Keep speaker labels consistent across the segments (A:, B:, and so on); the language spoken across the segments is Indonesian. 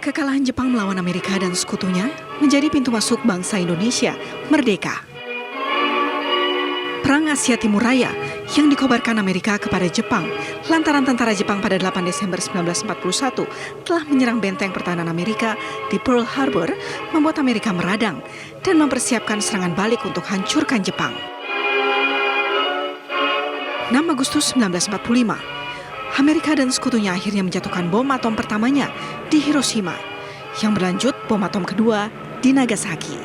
A: Kekalahan Jepang melawan Amerika dan sekutunya menjadi pintu masuk bangsa Indonesia merdeka. Perang Asia Timur Raya yang dikobarkan Amerika kepada Jepang lantaran tentara Jepang pada 8 Desember 1941 telah menyerang benteng pertahanan Amerika di Pearl Harbor membuat Amerika meradang dan mempersiapkan serangan balik untuk hancurkan Jepang. 6 Agustus 1945, Amerika dan sekutunya akhirnya menjatuhkan bom atom pertamanya di Hiroshima, yang berlanjut bom atom kedua di Nagasaki.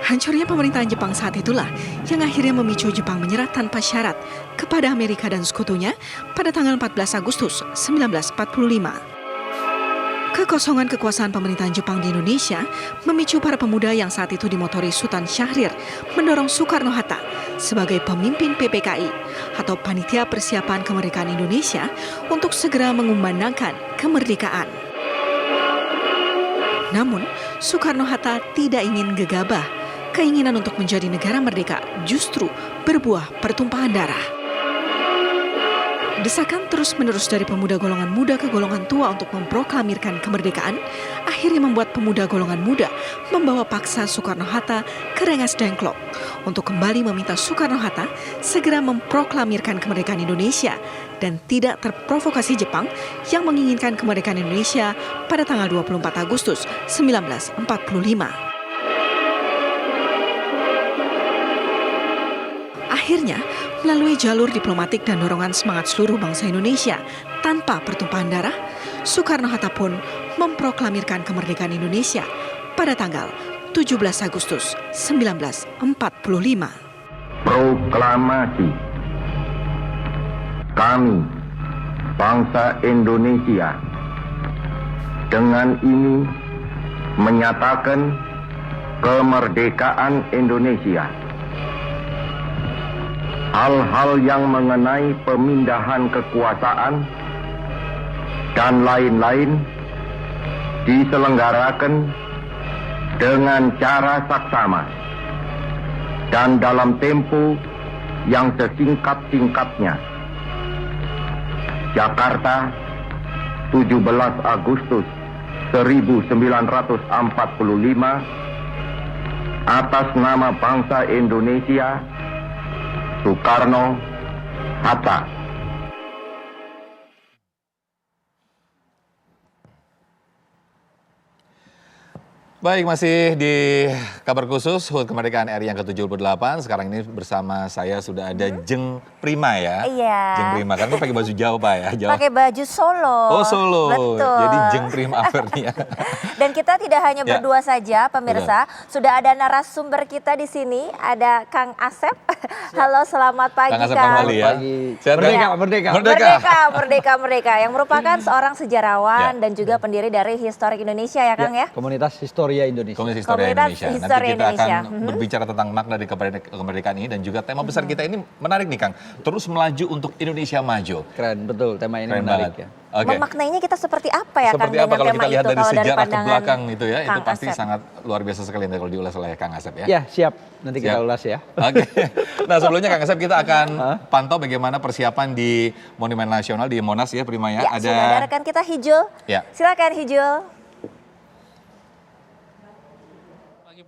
A: Hancurnya pemerintahan Jepang saat itulah yang akhirnya memicu Jepang menyerah tanpa syarat kepada Amerika dan sekutunya pada tanggal 14 Agustus 1945. Kekosongan kekuasaan pemerintahan Jepang di Indonesia memicu para pemuda yang saat itu dimotori Sultan Syahrir mendorong Soekarno-Hatta sebagai pemimpin PPKI atau Panitia Persiapan Kemerdekaan Indonesia untuk segera mengumandangkan kemerdekaan. Namun, Soekarno-Hatta tidak ingin gegabah. Keinginan untuk menjadi negara merdeka justru berbuah pertumpahan darah. Desakan terus-menerus dari pemuda golongan muda ke golongan tua untuk memproklamirkan kemerdekaan akhirnya membuat pemuda golongan muda membawa paksa Soekarno-Hatta ke Rengas Dengklok untuk kembali meminta Soekarno-Hatta segera memproklamirkan kemerdekaan Indonesia dan tidak terprovokasi Jepang yang menginginkan kemerdekaan Indonesia pada tanggal 24 Agustus 1945. Akhirnya, melalui jalur diplomatik dan dorongan semangat seluruh bangsa Indonesia tanpa pertumpahan darah, Soekarno-Hatta pun memproklamirkan kemerdekaan Indonesia pada tanggal 17 Agustus 1945.
B: Proklamasi. Kami, bangsa Indonesia, dengan ini menyatakan kemerdekaan Indonesia. Hal-hal yang mengenai pemindahan kekuasaan dan lain-lain diselenggarakan dengan cara saksama dan dalam tempo yang sesingkat-singkatnya. Jakarta, 17 Agustus 1945, atas nama bangsa Indonesia, Soekarno-Hatta.
C: Baik, masih di kabar khusus HUT Kemerdekaan RI yang ke-78. Sekarang ini bersama saya sudah ada Jeng Prima ya.
D: Iya.
C: Jeng Prima, kan pakai baju Jawa ya. Jawa.
D: Pakai baju Solo.
C: Oh, Solo.
D: Betul.
C: Jadi Jeng Prima Avernia.
D: Dan kita tidak hanya berdua saja, pemirsa. Betul. Sudah ada narasumber kita di sini, ada Kang Asep. Halo, selamat pagi Kang.
C: Kang Asep kembali ya.
D: Merdeka. Yang merupakan seorang sejarawan dan juga pendiri dari Historik Indonesia ya Kang ya.
E: Komunitas Historia Indonesia.
C: Komunitas Historia Indonesia. Nanti kita akan berbicara tentang makna dari kemerdekaan ini dan juga tema besar kita ini menarik nih Kang. Terus melaju untuk Indonesia maju.
E: Keren, betul. Tema ini
C: keren
E: menarik
C: banget.
E: ya.
D: Okay. Memaknainya kita seperti apa ya
C: seperti
D: Kang?
C: Apa kalau kita lihat dari sejarah ke belakang
D: itu
C: ya, itu pasti
D: Asep.
C: sangat luar biasa sekali kalau diulas oleh Kang Asep ya.
E: Ya, siap. Nanti kita ulas ya.
C: Oke. Nah, sebelumnya Kang Asep kita akan pantau bagaimana persiapan di Monumen Nasional di Monas ya, Prima ya.
D: Sudah ada rekan kita Hijul.
C: Ya.
D: Silakan Hijul.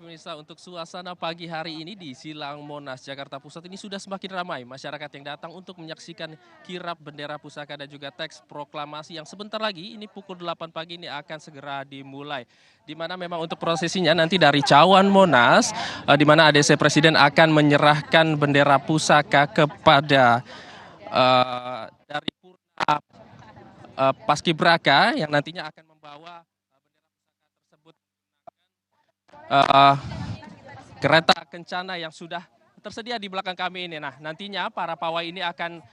F: Pemirsa, untuk suasana pagi hari ini di Silang Monas, Jakarta Pusat ini sudah semakin ramai masyarakat yang datang untuk menyaksikan kirap bendera pusaka dan juga teks proklamasi yang sebentar lagi ini pukul 8 pagi ini akan segera dimulai. Di mana memang untuk prosesinya nanti dari Cawan Monas, di mana ADC Presiden akan menyerahkan bendera pusaka kepada dari Purna Paskibraka yang nantinya akan membawa kereta kencana yang sudah tersedia di belakang kami ini. Nah, nantinya para pawai ini akan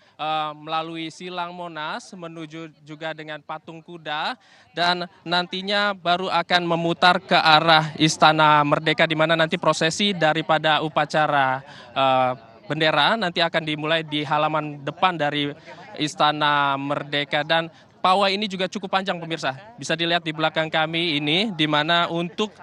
F: melalui Silang Monas menuju juga dengan patung kuda dan nantinya baru akan memutar ke arah Istana Merdeka di mana nanti prosesi daripada upacara bendera nanti akan dimulai di halaman depan dari Istana Merdeka dan pawai ini juga cukup panjang pemirsa. Bisa dilihat di belakang kami ini di mana untuk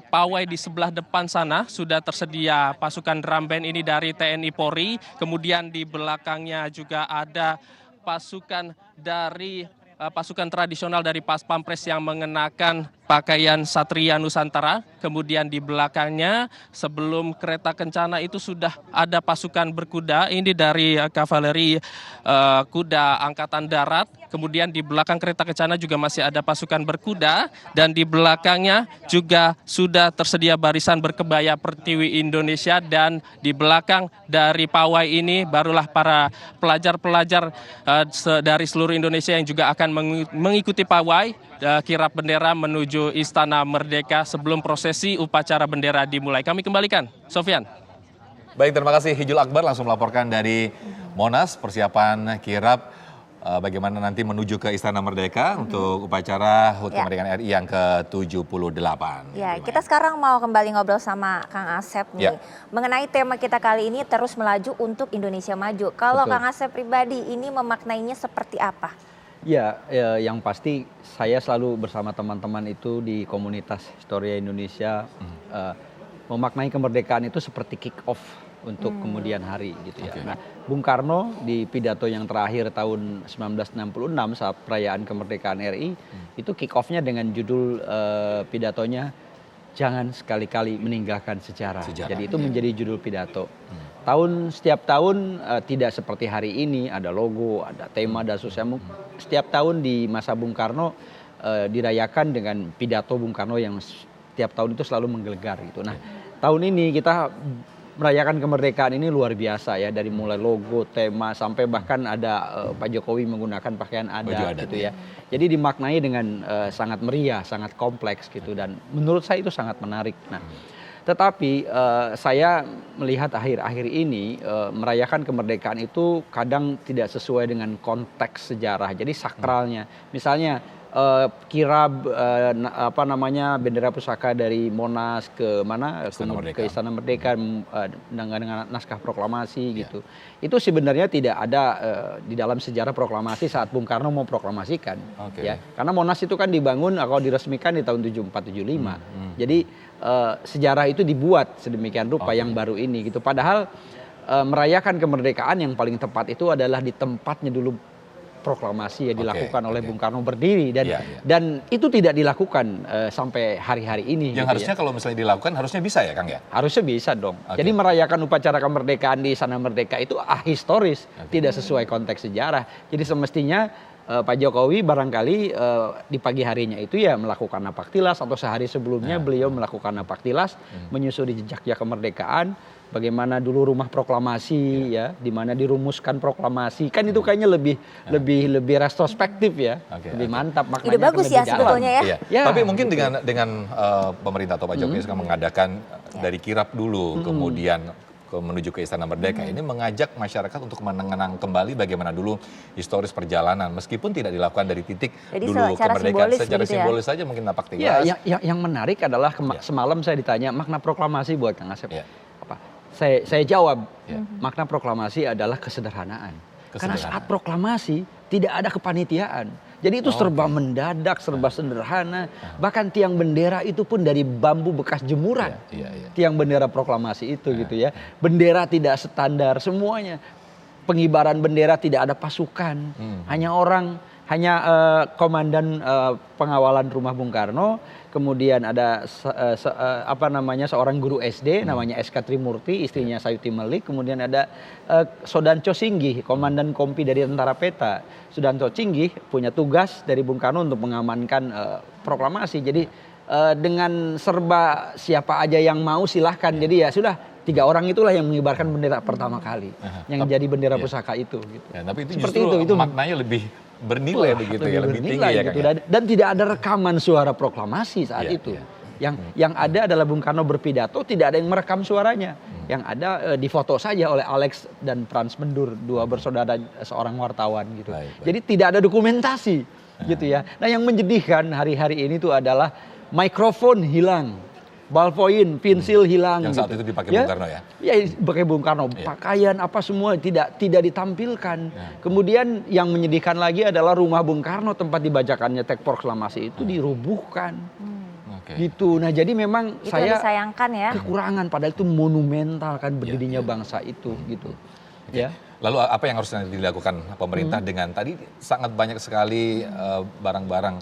F: pawai di sebelah depan sana sudah tersedia pasukan drum band ini dari TNI Polri. Kemudian di belakangnya juga ada pasukan dari pasukan tradisional dari Pas Pampres yang mengenakan pakaian Satria Nusantara. Kemudian di belakangnya sebelum kereta kencana itu sudah ada pasukan berkuda. Ini dari kavaleri kuda Angkatan Darat. Kemudian di belakang kereta kencana juga masih ada pasukan berkuda. Dan di belakangnya juga sudah tersedia barisan berkebaya Pertiwi Indonesia. Dan di belakang dari pawai ini barulah para pelajar-pelajar dari seluruh Indonesia yang juga akan mengikuti pawai kirap bendera menuju Istana Merdeka sebelum prosesi upacara bendera dimulai. Kami kembalikan, Sofyan.
C: Baik, terima kasih Hijul Akbar langsung melaporkan dari Monas, persiapan kirap bagaimana nanti menuju ke Istana Merdeka untuk upacara HUT Kemerdekaan RI yang ke-78.
D: Ya, kita sekarang mau kembali ngobrol sama Kang Asep nih. Mengenai tema kita kali ini terus melaju untuk Indonesia maju. Kalau Kang Asep pribadi ini memaknainya seperti apa?
E: Ya, yang pasti saya selalu bersama teman-teman itu di komunitas Historia Indonesia memaknai kemerdekaan itu seperti kick off untuk kemudian hari gitu ya. Nah, Bung Karno di pidato yang terakhir tahun 1966 saat perayaan kemerdekaan RI itu kick off-nya dengan judul pidatonya jangan sekali-kali meninggalkan sejarah. Jadi itu menjadi judul pidato. Setiap tahun tidak seperti hari ini ada logo, ada tema dan sosial. Setiap tahun di masa Bung Karno dirayakan dengan pidato Bung Karno yang setiap tahun itu selalu menggelegar gitu. Nah, tahun ini kita merayakan kemerdekaan ini luar biasa ya, dari mulai logo, tema sampai bahkan ada Pak Jokowi menggunakan pakaian adat gitu ya. Jadi dimaknai dengan sangat meriah, sangat kompleks gitu, dan menurut saya itu sangat menarik. Nah, tetapi saya melihat akhir-akhir ini merayakan kemerdekaan itu kadang tidak sesuai dengan konteks sejarah. Jadi sakralnya, misalnya kirab bendera pusaka dari Monas ke mana ke Istana Merdeka dengan naskah proklamasi gitu. Itu sebenarnya tidak ada di dalam sejarah proklamasi saat Bung Karno mau proklamasikan ya. Karena Monas itu kan dibangun atau diresmikan di tahun 74-75. Jadi sejarah itu dibuat sedemikian rupa yang baru ini gitu. Padahal merayakan kemerdekaan yang paling tepat itu adalah di tempatnya dulu proklamasi yang dilakukan oleh Bung Karno berdiri, dan itu tidak dilakukan sampai hari-hari ini.
C: Yang
E: gitu
C: harusnya kalau misalnya dilakukan harusnya bisa ya Kang ya?
E: Harusnya bisa dong. Jadi merayakan upacara kemerdekaan di Istana Merdeka itu ahistoris, tidak sesuai konteks sejarah. Jadi semestinya Pak Jokowi barangkali di pagi harinya itu ya melakukan napaktilas, atau sehari sebelumnya beliau melakukan napaktilas menyusuri jejak kemerdekaan. Bagaimana dulu rumah proklamasi ya, di mana dirumuskan proklamasi, kan itu kayaknya lebih retrospektif ya, lebih mantap maknanya.
D: Ide bagus ya sebetulnya ya.
C: Tapi mungkin dengan pemerintah atau Pak Jokowi sekarang mengadakan dari kirap dulu, kemudian menuju ke Istana Merdeka ini mengajak masyarakat untuk mengenang kembali bagaimana dulu historis perjalanan, meskipun tidak dilakukan dari titik
D: jadi
C: dulu kemerdekaan, secara
D: gitu
C: simbolis saja mungkin napaktilas.
E: Yang menarik adalah semalam saya ditanya makna proklamasi buat Kang Asep. Saya jawab, makna proklamasi adalah kesederhanaan. Karena saat proklamasi tidak ada kepanitiaan. Jadi itu serba mendadak, serba sederhana. Bahkan tiang bendera itu pun dari bambu bekas jemuran. Tiang bendera proklamasi itu gitu ya. Bendera tidak standar semuanya. Pengibaran bendera tidak ada pasukan. Hanya komandan pengawalan rumah Bung Karno. Kemudian ada seorang guru SD namanya SK Trimurti, istrinya Sayuti Melik. Kemudian ada Sodanco Singgih, komandan kompi dari Tentara Peta. Sodanco Singgih punya tugas dari Bung Karno untuk mengamankan proklamasi. Jadi dengan serba siapa aja yang mau silahkan. Jadi ya sudah, 3 orang itulah yang mengibarkan bendera pertama kali, yang jadi bendera pusaka itu. Gitu.
C: Ya, tapi itu justru itu maknanya lebih bernilai begitu ya, lebih tinggi ya
E: gitu.
C: Kang.
E: Dan tidak ada rekaman suara proklamasi saat itu. Yang ada adalah Bung Karno berpidato, tidak ada yang merekam suaranya. Yang ada difoto saja oleh Alex dan Frans Mendur, 2 bersaudara seorang wartawan gitu. Jadi tidak ada dokumentasi gitu ya. Nah, yang menyedihkan hari-hari ini tuh adalah mikrofon hilang. Ballpoint, pensil hilang.
C: Yang saat itu dipakai Bung Karno ya?
E: Ya, dipakai Bung Karno. Pakaian apa semua tidak ditampilkan. Kemudian yang menyedihkan lagi adalah rumah Bung Karno tempat dibacakannya teks proklamasi itu dirubuhkan. Gitu. Nah, jadi memang saya
D: disayangkan ya.
E: Kekurangan, padahal itu monumental kan berdirinya bangsa itu gitu. Ya.
C: Lalu apa yang harus dilakukan pemerintah dengan tadi sangat banyak sekali barang-barang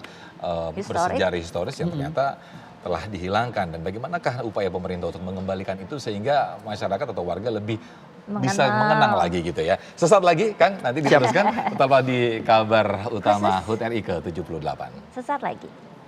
C: bersejarah historis yang ternyata telah dihilangkan, dan bagaimanakah upaya pemerintah untuk mengembalikan itu sehingga masyarakat atau warga lebih bisa mengenang lagi gitu ya. Sesaat lagi Kang, nanti diteruskan tetaplah di kabar utama HUT RI ke-78.
D: Sesaat lagi.